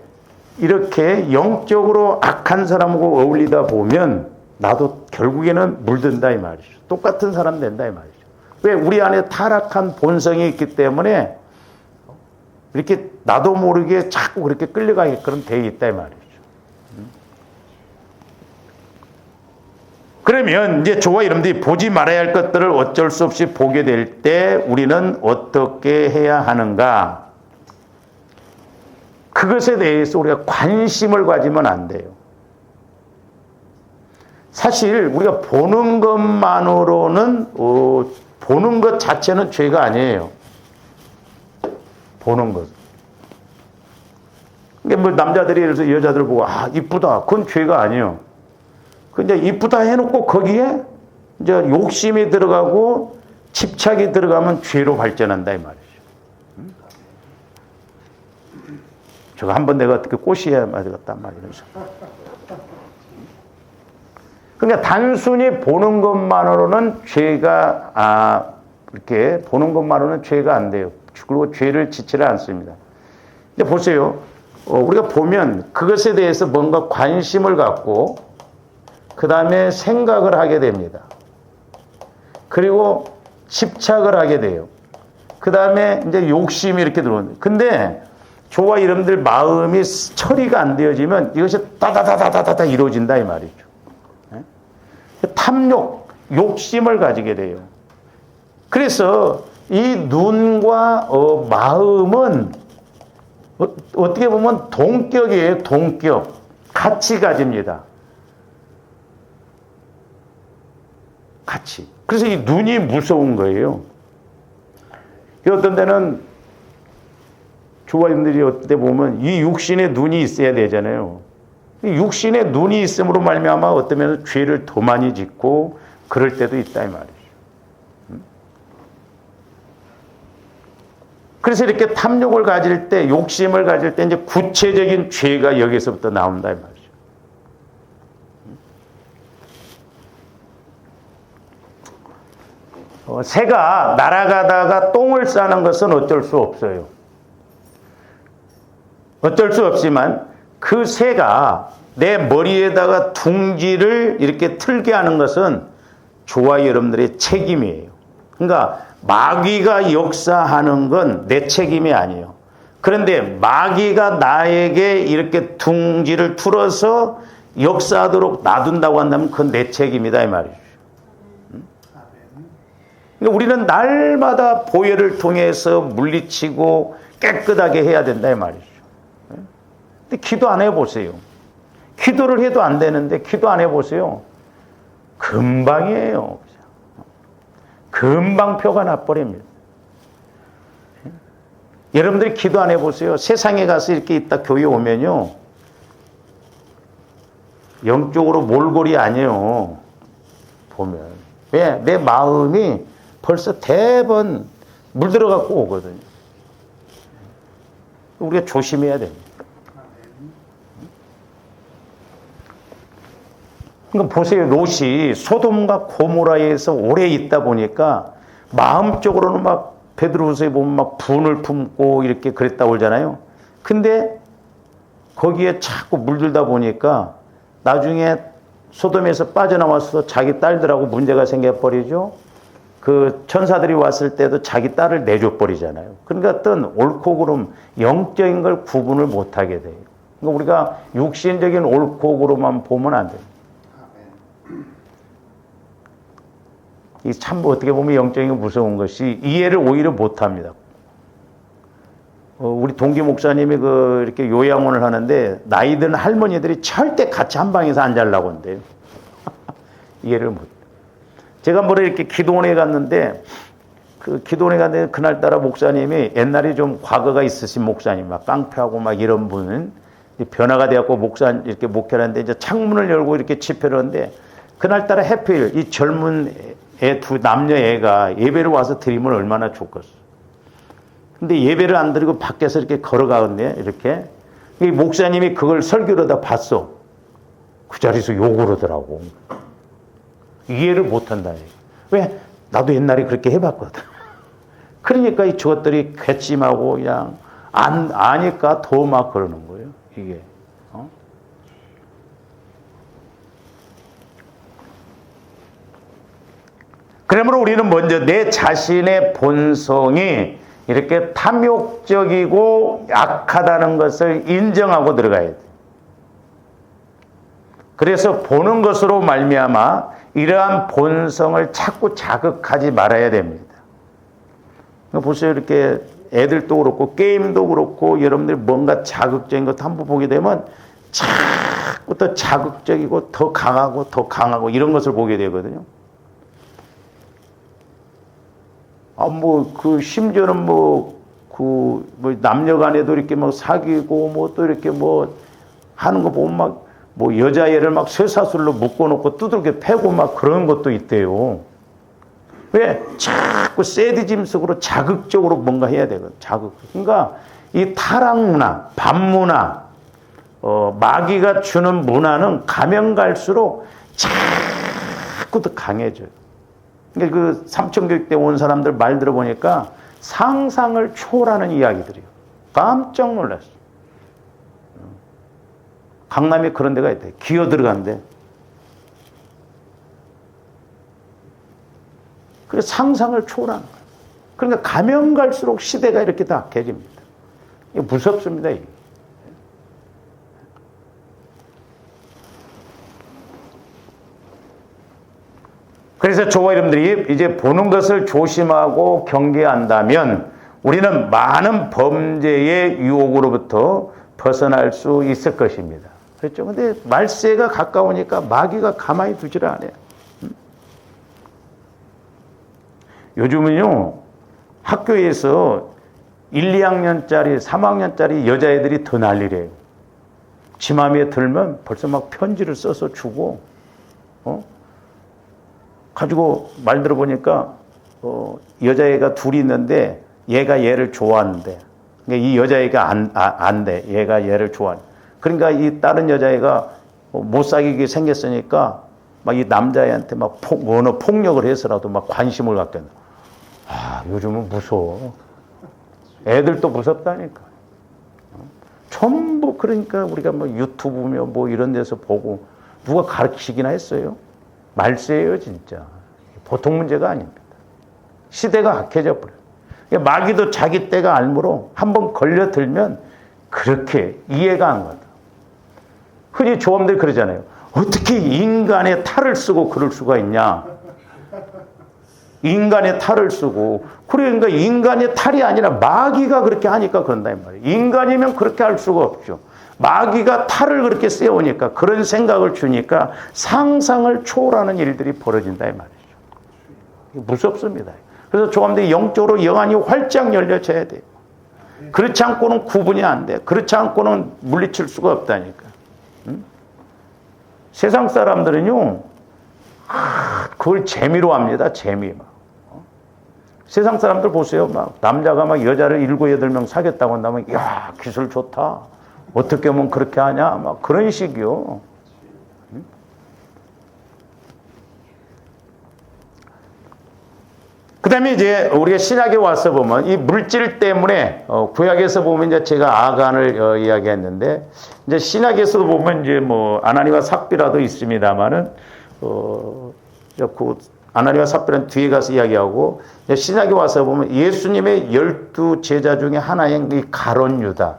이렇게 영적으로 악한 사람하고 어울리다 보면 나도 결국에는 물든다, 이 말이죠. 똑같은 사람 된다, 이 말이죠. 왜? 우리 안에 타락한 본성이 있기 때문에 이렇게 나도 모르게 자꾸 그렇게 끌려가게끔 돼 있다, 이 말이죠. 그러면 이제 저와 여러분들이 보지 말아야 할 것들을 어쩔 수 없이 보게 될 때 우리는 어떻게 해야 하는가? 그것에 대해서 우리가 관심을 가지면 안 돼요. 사실 우리가 보는 것만으로는 보는 것 자체는 죄가 아니에요. 보는 것. 그러니까 뭐 남자들이 그래서 여자들 보고 이쁘다. 그건 죄가 아니에요. 근데 이쁘다 해놓고 거기에 이제 욕심이 들어가고 집착이 들어가면 죄로 발전한다, 이 말이죠. 저거 한번 내가 어떻게 꼬시야 되겠단 말이죠. 그러니까 단순히 보는 것만으로는 죄가 이렇게 보는 것만으로는 죄가 안 돼요. 그리고 죄를 지지를 않습니다. 근데 보세요. 우리가 보면 그것에 대해서 뭔가 관심을 갖고 그 다음에 생각을 하게 됩니다. 그리고 집착을 하게 돼요. 그 다음에 이제 욕심이 이렇게 들어오는데, 근데 저와 여러분들 마음이 처리가 안 되어지면 이것이 따다다다다다 이루어진다, 이 말이죠. 탐욕, 욕심을 가지게 돼요. 그래서 이 눈과 마음은 어떻게 보면 동격이에요, 동격. 같이 가집니다. 같이. 그래서 이 눈이 무서운 거예요. 어떤 데는 조화님들이 어떤 때 보면 이 육신에 눈이 있어야 되잖아요. 이 육신에 눈이 있음으로 말미암아 어떠면 죄를 더 많이 짓고 그럴 때도 있다, 이 말이죠. 그래서 이렇게 탐욕을 가질 때, 욕심을 가질 때 이제 구체적인 죄가 여기서부터 나온다, 이 말이죠. 새가 날아가다가 똥을 싸는 것은 어쩔 수 없어요. 어쩔 수 없지만 그 새가 내 머리에다가 둥지를 이렇게 틀게 하는 것은 저와 여러분들의 책임이에요. 그러니까 마귀가 역사하는 건 내 책임이 아니에요. 그런데 마귀가 나에게 이렇게 둥지를 틀어서 역사하도록 놔둔다고 한다면 그건 내 책임이다, 이 말이죠. 그러니까 우리는 날마다 보혈을 통해서 물리치고 깨끗하게 해야 된다, 이 말이죠. 근데 기도 안 해보세요. 기도를 해도 안 되는데 기도 안 해보세요. 금방이에요. 금방 표가 나버립니다. 여러분들이 기도 안 해보세요. 세상에 가서 이렇게 있다 교회 오면요, 영적으로 몰골이 아니에요. 보면. 왜? 내 마음이 벌써 대번 물들어갖고 오거든요. 우리가 조심해야 됩니다. 그러니까 보세요. 롯이 소돔과 고모라에서 오래 있다 보니까 마음적으로는 막 베드로후서에 보면 막 분을 품고 이렇게 그랬다고 그러잖아요. 근데 거기에 자꾸 물들다 보니까 나중에 소돔에서 빠져나와서 자기 딸들하고 문제가 생겨버리죠. 그 천사들이 왔을 때도 자기 딸을 내줘버리잖아요. 그러니까 어떤 옳고 그름, 영적인 걸 구분을 못하게 돼요. 그러니까 우리가 육신적인 옳고 그름만 보면 안 돼요. 이 참 어떻게 보면 영적인 무서운 것이 이해를 오히려 못합니다. 우리 동기 목사님이 이렇게 요양원을 하는데 나이 든 할머니들이 절대 같이 한 방에서 안 자려고 한대요. 이해를 못. 제가 뭐래 이렇게 기도원에 갔는데 기도원에 갔는데 그날따라 목사님이 옛날에 좀 과거가 있으신 목사님, 막 깡패하고 막 이런 분은 변화가 되었고 이렇게 목회를 하는데 이제 창문을 열고 이렇게 집회를 하는데 그날따라 해필 이 젊은 남녀 애가 예배를 와서 드리면 얼마나 좋겠어. 근데 예배를 안 드리고 밖에서 이렇게 걸어가는데, 이렇게. 이 목사님이 그걸 설교를 다 봤어. 그 자리에서 욕을 하더라고. 이해를 못 한다. 왜? 나도 옛날에 그렇게 해봤거든. 그러니까 저것들이 괘씸하고 그냥 아니까 더 막 그러는 거예요. 이게. 그러므로 우리는 먼저 내 자신의 본성이 이렇게 탐욕적이고 약하다는 것을 인정하고 들어가야 돼. 그래서 보는 것으로 말미암아 이러한 본성을 자꾸 자극하지 말아야 됩니다. 보세요. 이렇게 애들도 그렇고 게임도 그렇고 여러분들이 뭔가 자극적인 것 한번 보게 되면 자꾸 더 자극적이고 더 강하고 이런 것을 보게 되거든요. 심지어는 남녀 간에도 이렇게 사귀고 또 이렇게 하는 거 보면 여자애를 쇠사슬로 묶어놓고 두들겨 패고 그런 것도 있대요. 왜? 자꾸 새디짐식으로 자극적으로 뭔가 해야 되거든. 그러니까 이 타락 문화, 반문화, 마귀가 주는 문화는 가면 갈수록 자꾸 더 강해져요. 그러니까 그 삼천교육 때 온 사람들 말 들어보니까 상상을 초월하는 이야기들이에요. 깜짝 놀랐어. 강남에 그런 데가 있대. 기어 들어간대. 그래서 상상을 초월하는 거예요. 그러니까 가면 갈수록 시대가 이렇게 다 악해집니다. 이게 무섭습니다. 이게. 그래서 저와 여러분들이 이제 보는 것을 조심하고 경계한다면 우리는 많은 범죄의 유혹으로부터 벗어날 수 있을 것입니다. 그렇죠? 근데 말세가 가까우니까 마귀가 가만히 두지를 않아요. 요즘은요, 학교에서 1, 2학년짜리, 3학년짜리 여자애들이 더 난리래요. 지 마음에 들면 벌써 편지를 써서 주고, 가지고 말 들어보니까, 여자애가 둘이 있는데 얘가 얘를 좋아하는데, 그러니까 이 여자애가 안 돼. 얘가 얘를 좋아해. 그러니까 이 다른 여자애가 못 사귀게 생겼으니까 이 남자애한테 어느 폭력을 해서라도 관심을 갖게 된다. 요즘은 무서워. 애들도 무섭다니까. 전부 그러니까 우리가 유튜브며 이런 데서 보고 누가 가르치기나 했어요? 말세예요, 진짜. 보통 문제가 아닙니다. 시대가 악해져 버려요. 마귀도 자기 때가 알므로 한번 걸려들면 그렇게 이해가 안 가다. 흔히 조험들 그러잖아요. 어떻게 인간의 탈을 쓰고 그럴 수가 있냐? 인간의 탈을 쓰고. 그러니까 인간의 탈이 아니라 마귀가 그렇게 하니까 그런다 이 말이에요. 인간이면 그렇게 할 수가 없죠. 마귀가 탈을 그렇게 세우니까, 그런 생각을 주니까 상상을 초월하는 일들이 벌어진다 이 말이죠. 무섭습니다. 그래서 조감들이 영적으로 영안이 활짝 열려져야 돼요. 그렇지 않고는 구분이 안 돼. 그렇지 않고는 물리칠 수가 없다니까. 세상 사람들은요, 그걸 재미로 합니다. 재미. 세상 사람들 보세요. 남자가 여자를 7, 8명 사귀었다고 한다면, 이야, 기술 좋다. 어떻게 하면 그렇게 하냐? 그런 식이요. 그 다음에 이제 우리가 신약에 와서 보면 이 물질 때문에, 구약에서 보면 이제 제가 아간을 이야기했는데, 이제 신약에서도 보면 이제 아나니와 삽비라도 있습니다만은, 그 아나니와 삽비라는 뒤에 가서 이야기하고, 신약에 와서 보면 예수님의 12 제자 중에 하나인 이 가룟 유다.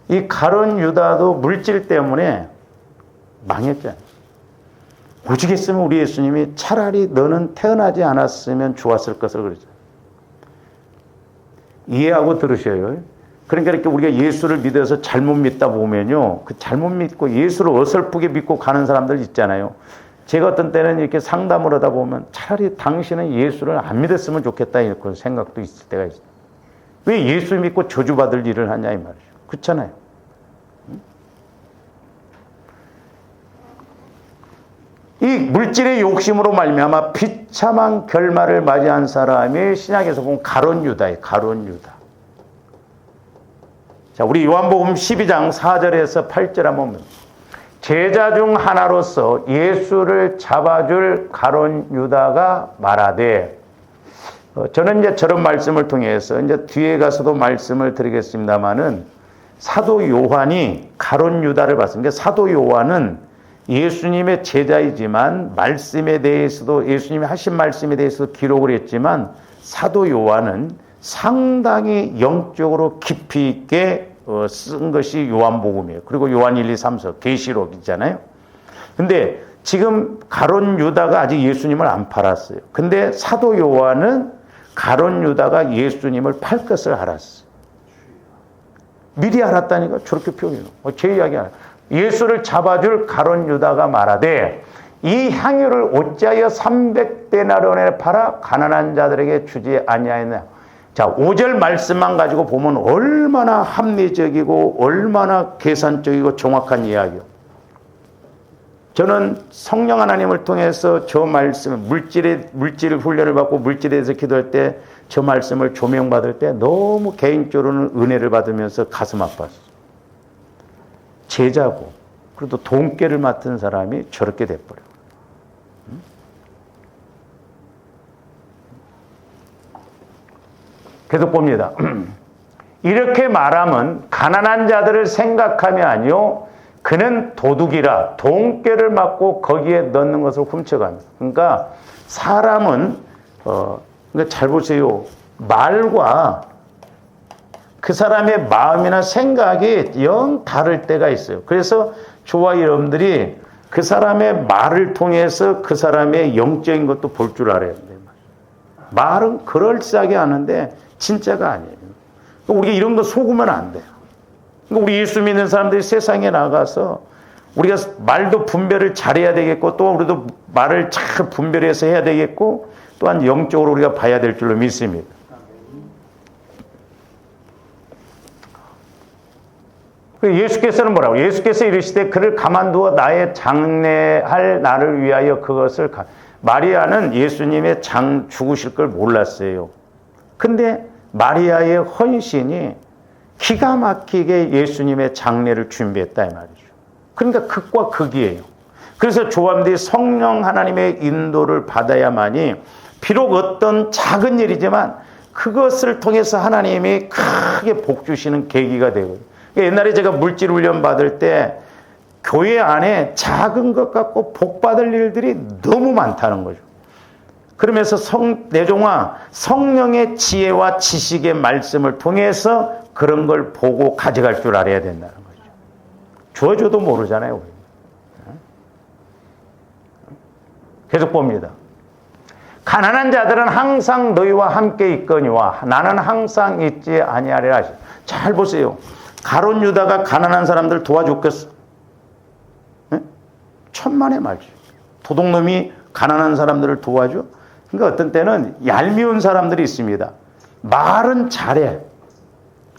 이 가룟 유다도 물질 때문에 망했잖아요. 오직 했으면 우리 예수님이 차라리 너는 태어나지 않았으면 좋았을 것을 그러죠. 이해하고 들으셔요. 그러니까 이렇게 우리가 예수를 믿어서 잘못 믿다 보면요, 그 잘못 믿고 예수를 어설프게 믿고 가는 사람들 있잖아요. 제가 어떤 때는 이렇게 상담을 하다 보면 차라리 당신은 예수를 안 믿었으면 좋겠다 이런 생각도 있을 때가 있어요. 왜 예수 믿고 저주받을 일을 하냐 이 말이죠. 그렇잖아요. 이 물질의 욕심으로 말미암아 비참한 결말을 맞이한 사람이 신약에서 보면 가룟 유다예요. 가룟 유다. 자, 우리 요한복음 12장 4절에서 8절 한번 봅니다. 제자 중 하나로서 예수를 잡아줄 가룟 유다가 말하되, 저는 이제 저런 말씀을 통해서 이제 뒤에 가서도 말씀을 드리겠습니다만은 사도 요한이 가룟 유다를 봤습니다. 사도 요한은 예수님의 제자이지만 말씀에 대해서도 예수님이 하신 말씀에 대해서 기록을 했지만 사도 요한은 상당히 영적으로 깊이 있게 쓴 것이 요한복음이에요. 그리고 요한 1, 2, 3서 계시록 있잖아요. 근데 지금 가룟 유다가 아직 예수님을 안 팔았어요. 근데 사도 요한은 가룟 유다가 예수님을 팔 것을 알았어요. 미리 알았다니까 저렇게 표현해요. 제 이야기 아니에요. 예수를 잡아줄 가룟 유다가 말하되 이 향유를 어찌하여 300데나리온에 팔아 가난한 자들에게 주지 아니하였냐. 자, 5절 말씀만 가지고 보면 얼마나 합리적이고 얼마나 계산적이고 정확한 이야기요. 저는 성령 하나님을 통해서 저 말씀, 물질 훈련을 받고 물질에 대해서 기도할 때 저 말씀을 조명받을 때 너무 개인적으로는 은혜를 받으면서 가슴 아팠어요. 제자고 그래도 돈깨를 맡은 사람이 저렇게 돼버려요. 계속 봅니다. 이렇게 말하면 가난한 자들을 생각하며 아니요 그는 도둑이라 돈깨를 맞고 거기에 넣는 것을 훔쳐갑니다. 그러니까 사람은 그러니까 잘 보세요. 말과 그 사람의 마음이나 생각이 영 다를 때가 있어요. 그래서 저와 여러분들이 그 사람의 말을 통해서 그 사람의 영적인 것도 볼 줄 알아야 돼요. 말은 그럴싸하게 하는데 진짜가 아니에요. 우리가 이런 거 속으면 안 돼요. 우리 예수 믿는 사람들이 세상에 나가서 우리가 말도 분별을 잘해야 되겠고 또 우리도 말을 잘 분별해서 해야 되겠고 또한 영적으로 우리가 봐야 될 줄로 믿습니다. 예수께서는 뭐라고? 예수께서 이르시되 그를 가만두어 나의 장례할 나를 위하여 그것을 마리아는 예수님의 죽으실 걸 몰랐어요. 근데 마리아의 헌신이 기가 막히게 예수님의 장례를 준비했다 이 말이죠. 그러니까 극과 극이에요. 그래서 조함들이 성령 하나님의 인도를 받아야만이 비록 어떤 작은 일이지만 그것을 통해서 하나님이 크게 복 주시는 계기가 되거든요. 옛날에 제가 물질 훈련 받을 때 교회 안에 작은 것 갖고 복 받을 일들이 너무 많다는 거죠. 그러면서 내종아 성령의 지혜와 지식의 말씀을 통해서 그런 걸 보고 가져갈 줄 알아야 된다는 거죠. 주어줘도 모르잖아요. 우리. 계속 봅니다. 가난한 자들은 항상 너희와 함께 있거니와 나는 항상 있지 아니하리라 하시오. 잘 보세요. 가룟 유다가 가난한 사람들 도와줬겠어? 네? 천만의 말이죠. 도둑놈이 가난한 사람들을 도와줘? 그러니까 어떤 때는 얄미운 사람들이 있습니다. 말은 잘해.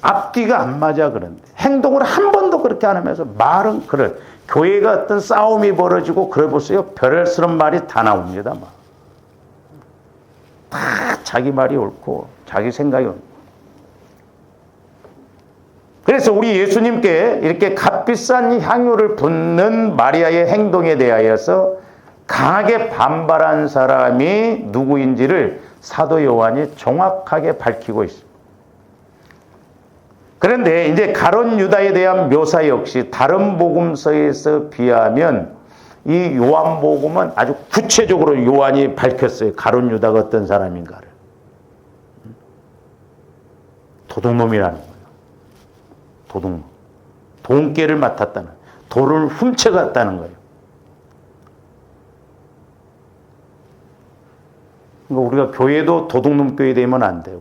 앞뒤가 안 맞아 그런데 행동을 한 번도 그렇게 안 하면서 말은 그래. 교회가 어떤 싸움이 벌어지고 그래 보세요. 별스러운 말이 다 나옵니다. 막. 다 자기 말이 옳고 자기 생각이 옳고. 그래서 우리 예수님께 이렇게 값비싼 향유를 붓는 마리아의 행동에 대하여서 강하게 반발한 사람이 누구인지를 사도 요한이 정확하게 밝히고 있습니다. 그런데 이제 가룟 유다에 대한 묘사 역시 다른 복음서에서 비하면 이 요한복음은 아주 구체적으로 요한이 밝혔어요. 가룟 유다가 어떤 사람인가를. 도둑놈이라는 거예요. 도둑놈. 돈깨를 맡았다는, 돌을 훔쳐갔다는 거예요. 그러니까 우리가 교회도 도둑놈 교회 되면 안 되고,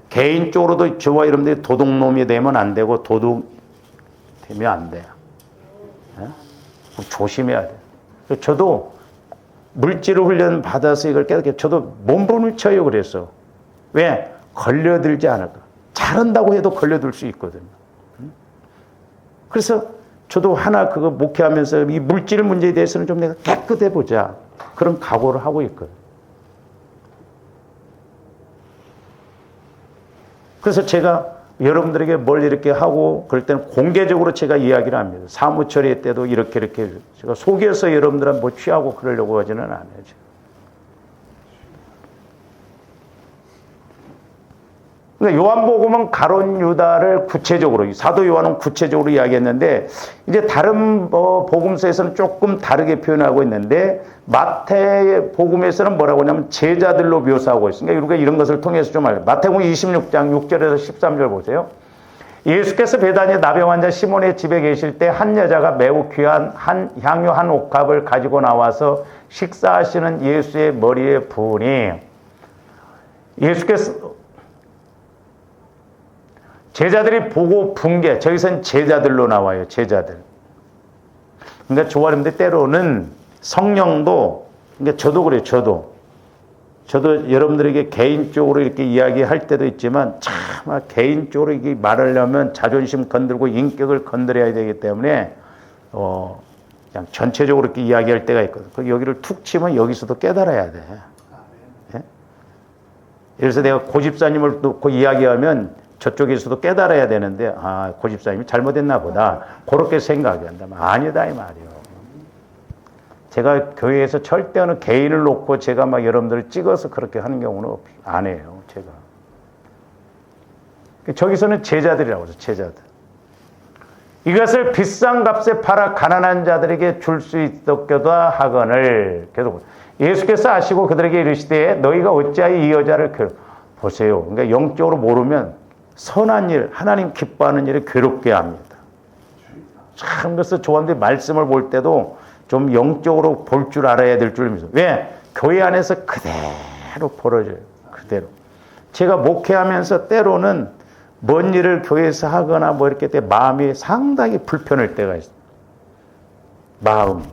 개인적으로도 저와 여러분들이 도둑놈이 되면 안 되고, 도둑 되면 안 돼요. 조심해야 돼요. 저도 물질 훈련 받아서 이걸 깨닫게 저도 몸부림을 쳐요. 그래서 왜? 걸려들지 않을까. 잘한다고 해도 걸려들 수 있거든요. 그래서 저도 하나 그거 목회하면서 이 물질 문제에 대해서는 좀 내가 깨끗해 보자. 그런 각오를 하고 있거든. 그래서 제가 여러분들에게 뭘 이렇게 하고 그럴 때는 공개적으로 제가 이야기를 합니다. 사무처리 때도 이렇게 제가 속여서 여러분들한테 뭐 취하고 그러려고 하지는 않아요. 그러니까 요한복음은 가룟 유다를 구체적으로, 사도 요한은 구체적으로 이야기했는데, 이제 다른 복음서에서는 조금 다르게 표현하고 있는데, 마태 복음에서는 뭐라고 하냐면 제자들로 묘사하고 있습니다. 그러니까 우리가 이런 것을 통해서 좀 알아요. 마태복음 26장 6절에서 13절 보세요. 예수께서 베다니에 나병 환자 시몬의 집에 계실 때 한 여자가 매우 귀한 향유 한 옥합을 가지고 나와서 식사하시는 예수의 머리에 부으니, 예수께서 제자들이 보고 붕괴, 저기서는 제자들로 나와요. 제자들. 그러니까 조아름들 때로는 성령도, 그러니까 저도 그래요. 저도 여러분들에게 개인적으로 이렇게 이야기할 때도 있지만 참 개인적으로 이게 말하려면 자존심 건들고 인격을 건드려야 되기 때문에 그냥 전체적으로 이렇게 이야기할 때가 있거든. 여기를 툭 치면 여기서도 깨달아야 돼. 예? 그래서 내가 고집사님을 놓고 이야기하면 저쪽에서도 깨달아야 되는데, 고집사님이 잘못했나 보다. 그렇게 생각이 한다면 아니다 이 말이에요. 제가 교회에서 절대 어느 개인을 놓고 제가 막 여러분들을 찍어서 그렇게 하는 경우는 안 해요. 제가. 저기서는 제자들이라고 하죠. 제자들. 이것을 비싼 값에 팔아 가난한 자들에게 줄 수 있도록 하거늘. 계속 예수께서 아시고 그들에게 이르시되 너희가 어찌하여 이 여자를 보세요. 그러니까 영적으로 모르면 선한 일, 하나님 기뻐하는 일을 괴롭게 합니다. 참, 그래서 조한대 말씀을 볼 때도 좀 영적으로 볼 줄 알아야 될 줄 믿어요. 왜? 교회 안에서 그대로 벌어져요. 그대로. 제가 목회하면서 때로는 뭔 일을 교회에서 하거나 뭐 이렇게 때 마음이 상당히 불편할 때가 있어요. 마음.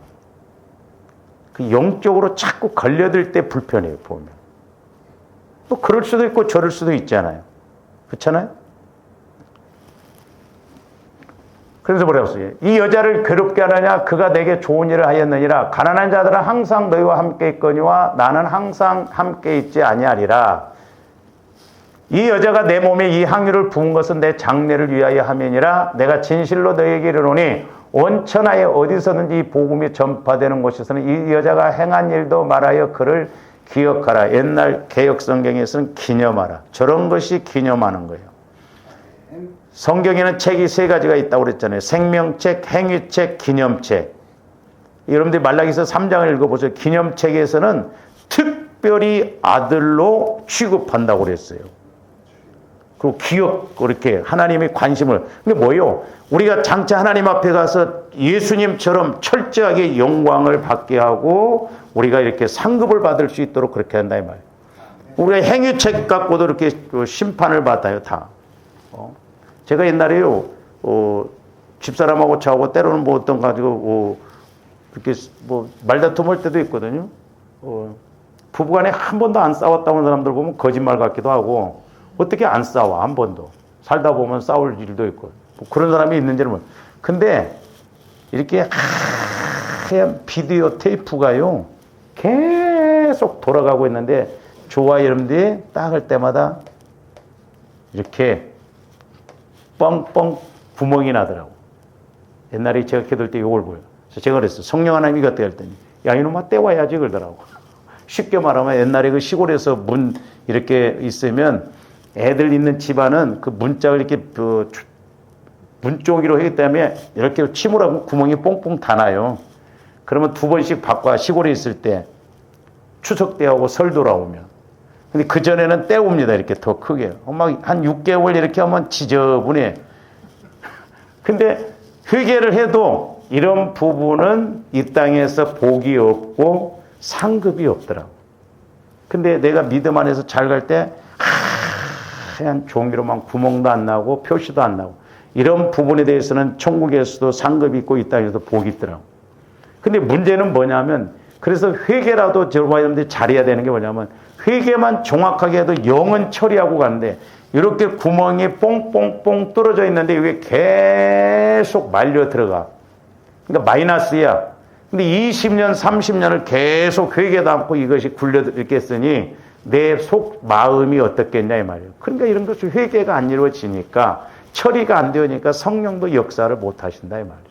그 영적으로 자꾸 걸려들 때 불편해요, 보면. 또 그럴 수도 있고 저럴 수도 있잖아요. 그렇잖아요? 그래서 뭐라고 했어요? 이 여자를 괴롭게 하느냐? 그가 내게 좋은 일을 하였느니라. 가난한 자들은 항상 너희와 함께 있거니와 나는 항상 함께 있지 아니하리라. 이 여자가 내 몸에 이 향유를 부은 것은 내 장례를 위하여 함이니라. 내가 진실로 너희에게 이르노니 온 천하에 어디서든지 이 복음이 전파되는 곳에서는 이 여자가 행한 일도 말하여 그를 기억하라. 옛날 개역 성경에서는 기념하라. 저런 것이 기념하는 거예요. 성경에는 책이 세 가지가 있다고 그랬잖아요. 생명책, 행위책, 기념책. 여러분들이 말라기서 3장을 읽어보세요. 기념책에서는 특별히 아들로 취급한다고 그랬어요. 그리고 기억, 그렇게 하나님의 관심을. 근데 뭐예요? 우리가 장차 하나님 앞에 가서 예수님처럼 철저하게 영광을 받게 하고 우리가 이렇게 상급을 받을 수 있도록 그렇게 한다 이 말이에요. 우리가 행위책 갖고도 이렇게 심판을 받아요, 다. 제가 옛날에요, 집사람하고 저하고 때로는 뭐 어떤 가지고 이렇게 뭐 말다툼할 때도 있거든요. 부부간에 한 번도 안 싸웠다는 사람들 보면 거짓말 같기도 하고 어떻게 안 싸워 한 번도 살다 보면 싸울 일도 있고 뭐 그런 사람이 있는지는 모르겠어요. 근데 이렇게 하얀 비디오 테이프가요 계속 돌아가고 있는데 조와 여러분들이 딱 할 때마다 이렇게 뻥뻥 구멍이 나더라고. 옛날에 제가 기도할 때 이걸 보여요. 그래서 제가 그랬어요. 성령 하나님 이거 어떻게 했더니 야 이놈아 떼와야지 그러더라고. 쉽게 말하면 옛날에 그 시골에서 문 이렇게 있으면 애들 있는 집안은 그 문짝을 이렇게 문쪽으로 하기 때문에 이렇게 침울하고 구멍이 뽕뽕 다 나요. 그러면 2번씩 바꿔 시골에 있을 때 추석 때하고 설 돌아오면. 근데 그전에는 떼옵니다. 이렇게 더 크게. 막 한 6개월 이렇게 하면 지저분해. 근데 회개를 해도 이런 부분은 이 땅에서 복이 없고 상급이 없더라고. 근데 내가 믿음 안에서 잘 갈 때 하얀 종이로만 구멍도 안 나고 표시도 안 나고 이런 부분에 대해서는 천국에서도 상급이 있고 이 땅에서도 복이 있더라고. 근데 문제는 뭐냐면 그래서 회개라도 여러분들이 잘해야 되는 게 뭐냐면 회개만 정확하게 해도 영은 처리하고 가는데 이렇게 구멍이 뽕뽕뽕 뚫어져 있는데 이게 계속 말려 들어가. 그러니까 마이너스야. 근데 20년, 30년을 계속 회개도 않고 이것이 굴려들겠으니 내 속 마음이 어떻겠냐 이 말이에요. 그러니까 이런 것이 회개가 안 이루어지니까 처리가 안 되니까 성령도 역사를 못 하신다 이 말이에요.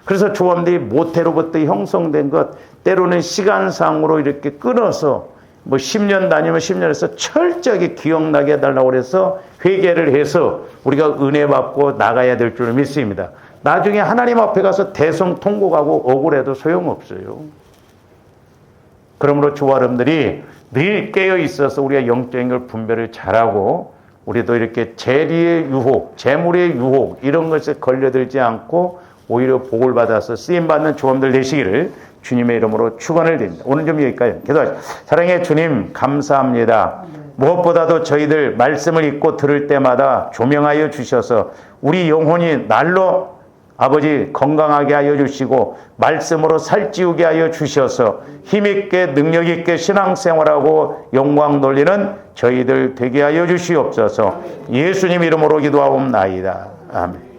그래서 조함들이 모태로부터 형성된 것 때로는 시간상으로 이렇게 끊어서 뭐 10년 다니면 10년에서 철저하게 기억나게 해달라고 그래서 회개를 해서 우리가 은혜 받고 나가야 될 줄 믿습니다. 나중에 하나님 앞에 가서 대성통곡하고 억울해도 소용없어요. 그러므로 주와 여러분들이 늘 깨어 있어서 우리가 영적인 걸 분별을 잘하고 우리도 이렇게 재리의 유혹, 재물의 유혹 이런 것에 걸려들지 않고 오히려 복을 받아서 쓰임받는 조함들 되시기를 주님의 이름으로 축원을 드립니다. 오늘 좀 여기까지 기도하시죠. 사랑의 주님 감사합니다. 무엇보다도 저희들 말씀을 읽고 들을 때마다 조명하여 주셔서 우리 영혼이 날로 아버지 건강하게 하여 주시고 말씀으로 살찌우게 하여 주셔서 힘있게 능력있게 신앙생활하고 영광 돌리는 저희들 되게 하여 주시옵소서. 예수님 이름으로 기도하옵나이다. 아멘.